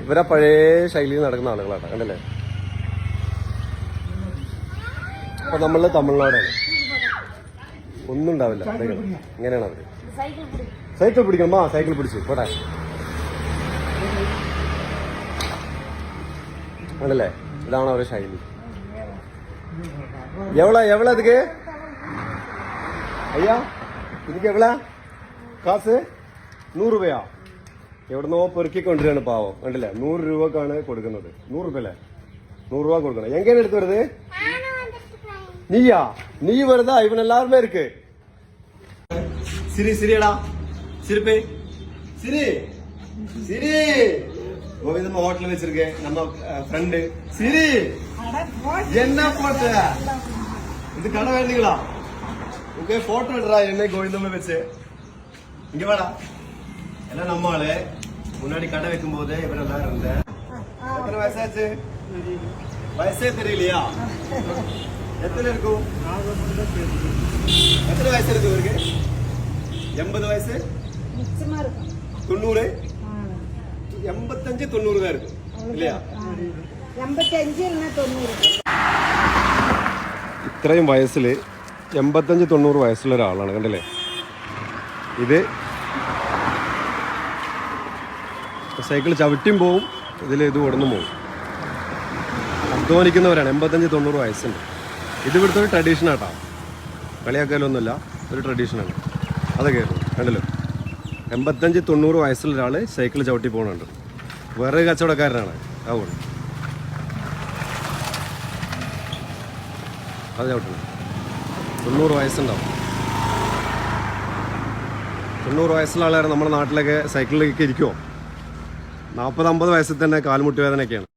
ഇവരാ പഴയ ശൈലിയിൽ നടക്കുന്ന ആളുകളാണ്, കണ്ടല്ലേ. അപ്പൊ നമ്മള് തമിഴ്നാടാണ്, ഒന്നും ഉണ്ടാവില്ല. ഇങ്ങനെയാണ് അവര്. സൈക്കിൾ പിടിക്കണം, സൈക്കിൾ പിടിച്ചു പോട്ടെ, ആണല്ലേ. ഇതാണ് അവരുടെ ശൈലി. എവള அதுக்கு അയ്യാ, ഇതിക്ക് എവള കാസ്? 100 രൂപയാ? എവിടുന്നോ പെറുക്കിക്കൊണ്ടിരിക്കുകയാണ് പാവം, കണ്ടില്ലേ. 100 രൂപക്കാണ് കൊടുക്കുന്നത്. 100 രൂപ അല്ലേ? 100 രൂപ കൊടുക്കണം. എങ്ങനെ എടുത്തു വരുത്? നീ വരുതാ? ഇവൻ എല്ലാരുമേ ഇருக்கு. சிரிடா, சிரிப்பே, சிரி கோவிந்தம்மா ஹோட்டல் வச்சிருக்கேன், நம்ம ஃப்ரெண்டு. சிரி, என்ன போட்ட இது கடை வேண்டீங்களா? ஓகே, போட்டோ எடுறா என்ன கோவிந்தம்மா வச்சு. இங்க வாடா, எல்லாம் நம்ம ஆளு. முன்னாடி கடை வைக்கும் போது இவரெல்லாம் இருந்தேன். எத்தனை வயசாச்சு? வயசே தெரியலையா? எத்தனை இருக்கும்? எத்தனை வயசு இருக்கு இவருக்கு? 80 வயசு? 90? 85 90 தான் இருக்கும் இல்லையா? 85 இல்ல 90. ഇത്രയും വയസ്സിൽ 85 90 വയസ്സുള്ള ഒരാളാണ്, കണ്ടല്ലേ. ഇത് സൈക്കിൾ ചവിട്ടിയും പോവും, ഇതിൽ ഇത് ഓടുന്നു പോവും. അധ്വാനിക്കുന്നവരാണ്. 85 90 വയസ്സുണ്ട്. ഇത് ഇവിടുത്തെ ഒരു ട്രഡീഷനാട്ടോ, കളിയാക്കാലൊന്നുമില്ല, ഒരു ട്രഡീഷനാണ്. അതൊക്കെ കണ്ടല്ലോ. 85 90 വയസ്സുള്ള ഒരാൾ സൈക്കിൾ ചവിട്ടി പോകുന്നുണ്ട്. വേറെ കച്ചവടക്കാരനാണ് അതുകൊണ്ട് അത് ചവിട്ടണം. 90 വയസ്സുണ്ടാവും. 90 വയസ്സുള്ള ആൾക്കാർ നമ്മുടെ നാട്ടിലൊക്കെ സൈക്കിളിലൊക്കെ ഇരിക്കുമോ? 40 50 വയസ്സിൽ തന്നെ കാൽമുട്ട് വേദനയൊക്കെയാണ്.